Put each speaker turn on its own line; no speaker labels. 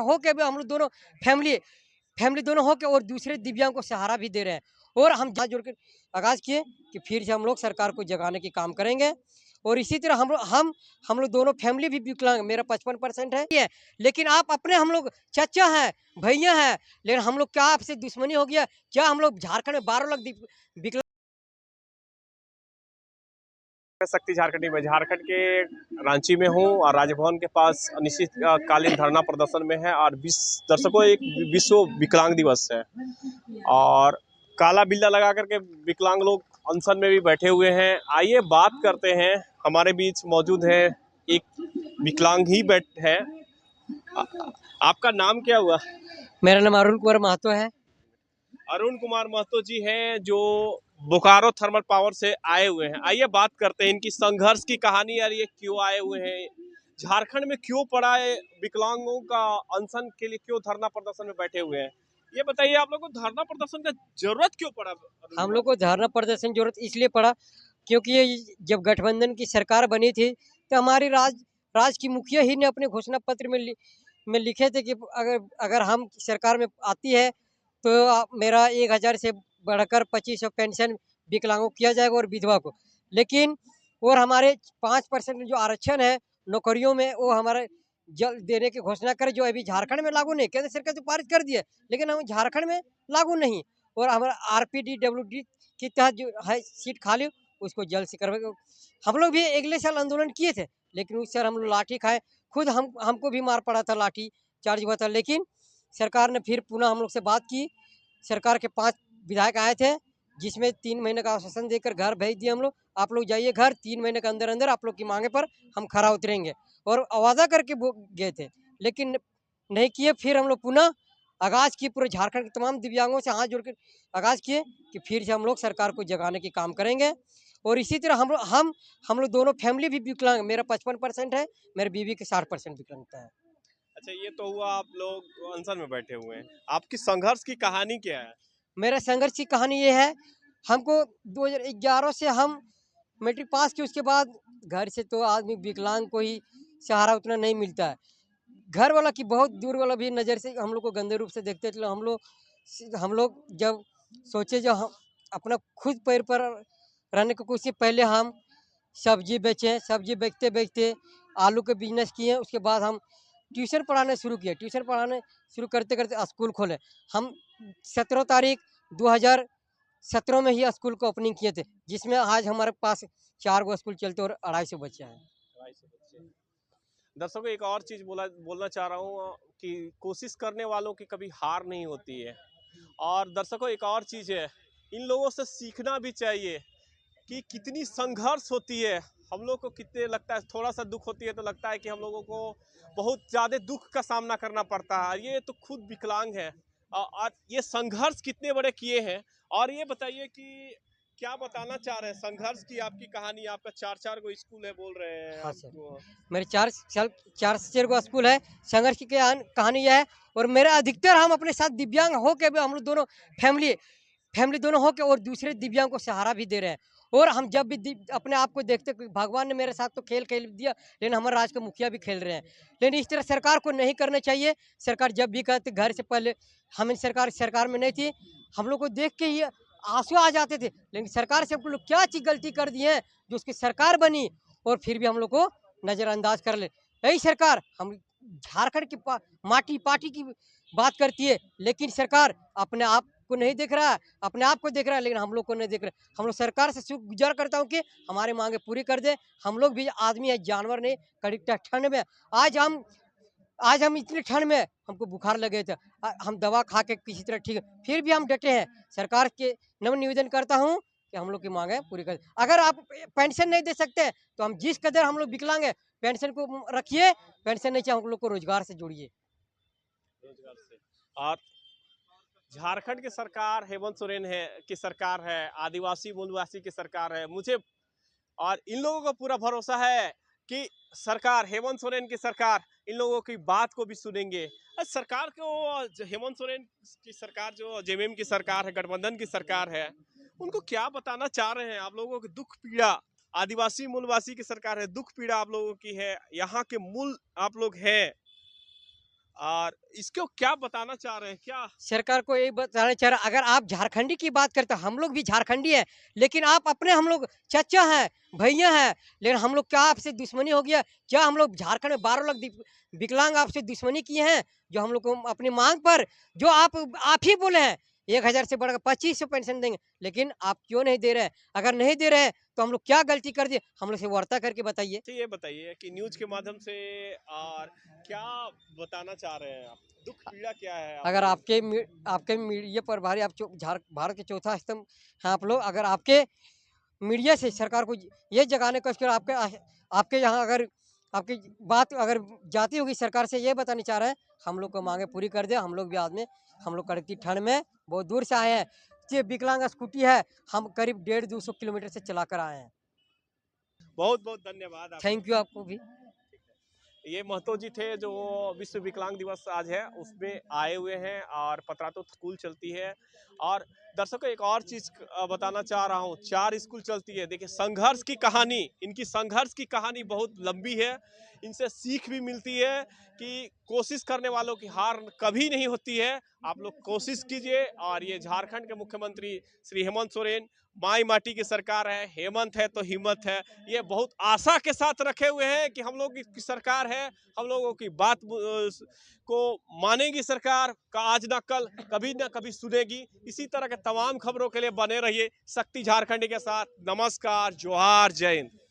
हो के भी हम लोग दोनों फैमिली फैमिली दोनों हो के और दूसरे दिव्यांग को सहारा भी दे रहे हैं। और हम हाथ जोड़ के आगाज़ किए कि फिर से हम लोग सरकार को जगाने की काम करेंगे। और इसी तरह हम लोग दोनों फैमिली भी विकलांग, मेरा 55% है ये, लेकिन आप अपने हम लोग चाचा हैं, भैया हैं, लेकिन हम लोग क्या आपसे दुश्मनी हो गया? क्या हम लोग झारखंड में 12 लाख विकलांग
शक्ति झारखंडी में झारखंड के रांची में हूँ और राजभवन के पास अनिश्चितकालीन धरना प्रदर्शन में है। और दर्शकों, एक विश्व विकलांग दिवस है और काला बिल्ला लगा करके विकलांग लोग अनशन में भी बैठे हुए हैं। आइए बात करते हैं, हमारे बीच मौजूद है एक विकलांग ही बैठ है। आपका नाम क्या हुआ?
मेरा नाम अरुण कुमार महतो है।
अरुण कुमार महतो जी हैं, जो बोकारो थर्मल पावर से आए हुए हैं। आइए बात करते हैं इनकी संघर्ष की कहानी और ये क्यों आए हुए हैं, झारखंड में क्यों पड़ा है, विकलांगों का अनशन के लिए क्यों धरना प्रदर्शन में बैठे हुए हैं। ये बताइए, आप लोग को धरना प्रदर्शन का जरूरत क्यों पड़ा?
हम लोग को धरना प्रदर्शन जरूरत इसलिए पड़ा क्योंकि ये जब गठबंधन की सरकार बनी थी तो हमारी राज की मुखिया ही ने अपने घोषणा पत्र में लिखे थे कि अगर हम सरकार में आती है तो मेरा 1000 से बढ़कर 2500 पेंशन विकलांगों को किया जाएगा और विधवा को। लेकिन और हमारे 5% जो आरक्षण है नौकरियों में, वो हमारे जल्द देने की घोषणा करे, जो अभी झारखंड में लागू नहीं, केंद्र सरकार तो पारित कर दिए लेकिन हम झारखंड में लागू नहीं। और हमारा RPDWD के तहत जो है सीट खाली, उसको जल्द से करवाएगा। हम लोग भी अगले साल आंदोलन किए थे लेकिन उस सर हम लोग लाठी खाए, खुद हमको भी मार पड़ा था, लाठी चार्ज हुआ था। लेकिन सरकार ने फिर पुनः हम लोग से बात की। सरकार के 5 विधायक आए थे जिसमें 3 महीने का आश्वासन देकर घर भेज दिए हम लोग। आप लोग जाइए घर, 3 महीने के अंदर अंदर आप लोग की मांगे पर हम खरा उतरेंगे, और वादा करके वो गए थे लेकिन नहीं किए। फिर हम लोग पुनः आगाज़ किए, पूरे झारखंड के तमाम दिव्यांगों से हाथ जोड़ के आगाज़ किए कि फिर से हम लोग सरकार को जगाने की काम करेंगे। और इसी तरह हम लोग दोनों फैमिली भी विकलांग, मेरा 55% है, मेरी बीवी की 60% विकलांगता है।
अच्छा, ये तो हुआ आप लोग अनशन में बैठे हुए हैं, आपकी संघर्ष की कहानी क्या है?
मेरा संघर्ष की कहानी ये है, हमको 2011 से हम मैट्रिक पास किए, उसके बाद घर से तो आदमी विकलांग को ही सहारा उतना नहीं मिलता है। घर वाला की बहुत दूर वाला भी नज़र से हम लोग को गंदे रूप से देखते थे। हम लोग जब सोचे, जब हम अपना खुद पैर पर रहने को, कुछ से पहले हम सब्जी बेचें, सब्जी बेचते-बेचते आलू के बिज़नेस किए। उसके बाद हम ट्यूशन पढ़ाने शुरू किए। ट्यूशन पढ़ाने शुरू करते-करते स्कूल खोले। हम 17 तारीख 2017 में ही स्कूल को ओपनिंग किए थे, जिसमें आज हमारे पास 4 गो स्कूल चलते और 250 बच्चे हैं।
दर्शकों, एक और चीज बोलना चाह रहा हूँ कि कोशिश करने वालों की कभी हार नहीं होती है। और दर्शकों, एक और चीज है, इन लोगों से सीखना भी चाहिए कि कितनी संघर्ष होती है। हम लोग को कितने लगता है, थोड़ा सा दुख होती है तो लगता है कि हम लोगों को बहुत ज़्यादा दुख का सामना करना पड़ता है। ये तो खुद विकलांग है और ये संघर्ष कितने बड़े किए हैं। और ये बताइए कि क्या बताना चाह रहे हैं संघर्ष की, आपकी कहानी। आपका 4-4 गो स्कूल है बोल रहे हैं
हाँ सर,
आपको।
मेरे 4 से 6 गो स्कूल है। संघर्ष की कहानी यह है, और मेरा अधिकतर हम अपने साथ दिव्यांग हो के भी हम लोग दोनों फैमिली फैमिली दोनों हो के और दूसरे दिव्यांग को सहारा भी दे रहे हैं। और हम जब भी अपने आप को देखते, भगवान ने मेरे साथ तो खेल खेल दिया, लेकिन हमारे राज्य के मुखिया भी खेल रहे हैं। लेकिन इस तरह सरकार को नहीं करना चाहिए। सरकार जब भी कहते, घर से पहले हम सरकार में नहीं थी, हम लोग को देख के ही आंसू आ जाते थे। लेकिन सरकार से हम लोग क्या चीज गलती कर दी है जो उसकी सरकार बनी और फिर भी हम लोग को नजरअंदाज कर ले। यही सरकार हम झारखंड की माटी पार्टी की बात करती है, लेकिन सरकार अपने आप को नहीं देख रहा है, अपने आप को देख रहा है, लेकिन हम लोग को नहीं देख रहा है। हम लोग सरकार से गुजार करता हूँ कि हमारी मांगे पूरी कर दे। हम लोग भी आदमी है, जानवर नहीं। कड़ी ठंड में आज हम इतनी ठंड में हमको बुखार लगे थे, हम दवा खा के किसी तरह ठीक है, फिर भी हम डटे हैं। सरकार के नम्र निवेदन करता हूँ कि हम लोग की मांगे पूरी कर। अगर आप पेंशन नहीं दे सकते तो हम जिस कदर हम लोग विकलांग है, पेंशन को रखिए, पेंशन नहीं चाहिए, हम लोग को रोजगार से जोड़िए।
रोजगार से। और झारखंड की सरकार हेमंत सोरेन है की सरकार है, आदिवासी मूलवासी की सरकार है। मुझे और इन लोगों को पूरा भरोसा है कि सरकार, हेमंत सोरेन की सरकार, इन लोगों की बात को भी सुनेंगे। सरकार को, हेमंत सोरेन की सरकार जो जेएमएम की सरकार है, गठबंधन की सरकार है, उनको क्या बताना चाह रहे हैं? आप लोगों की दुख पीड़ा, आदिवासी मूलवासी की सरकार है, दुख पीड़ा आप लोगों की है, यहाँ के मूल आप लोग हैं। और इसको क्या बताना चाह रहे हैं क्या?
सरकार को यही बताना चाह रहा, अगर आप झारखंडी की बात करते हो, हम लोग भी झारखंडी हैं, लेकिन आप अपने, हम लोग चाचा हैं, भैया हैं, लेकिन हम लोग क्या आपसे दुश्मनी हो गया? क्या हम लोग झारखंड में 12 लाख विकलांग आपसे दुश्मनी किए हैं? जो हम लोग को अपनी मांग पर, जो आप ही बोले हैं 1000 से बढ़कर 2500 पेंशन देंगे, लेकिन आप क्यों नहीं दे रहे हैं? अगर नहीं दे रहे हैं तो हम लोग क्या गलती कर दिए? हम लोग से वार्ता करके बताइए।
अच्छा ये बताइए कि न्यूज के माध्यम से और क्या बताना चाह रहे हैं आप? दुख पीड़ा क्या है आप
अगर
लोगों को?
आपके मीडिया प्रभारी, आप भारत के चौथा स्तंभ हैं आप लोग, अगर आपके मीडिया से सरकार को ये जगाने का, आपके आपके यहाँ अगर आपकी बात अगर जाती होगी सरकार से, ये बतानी चाह रहे हैं हम लोग को मांगे पूरी कर दे। हम लोग भी आदमी, हम लोग कड़कती ठंड में बहुत दूर से आए हैं। ये विकलांग स्कूटी है, हम करीब 150-200 किलोमीटर से चला कर आए हैं।
बहुत बहुत धन्यवाद आपको।
थैंक यू आपको भी।
ये महतो जी थे जो विश्व विकलांग दिवस आज है उसमें आए हुए हैं और पतरातू स्कूल चलती है। और दर्शकों एक और चीज बताना चाह रहा हूँ, 4 स्कूल चलती है। देखिए संघर्ष की कहानी, इनकी संघर्ष की कहानी बहुत लंबी है। इनसे सीख भी मिलती है कि कोशिश करने वालों की हार कभी नहीं होती है। आप लोग कोशिश कीजिए। और ये झारखंड के मुख्यमंत्री श्री हेमंत सोरेन, माई माटी की सरकार है, हेमंत है तो हिम्मत है, ये बहुत आशा के साथ रखे हुए हैं कि हम लोग की सरकार है, हम लोगों की बात को मानेगी सरकार का, आज ना कल कभी ना कभी सुनेगी। इसी तरह के तमाम खबरों के लिए बने रहिए शक्ति झारखंडी के साथ। नमस्कार, जोहार, जय हिंद।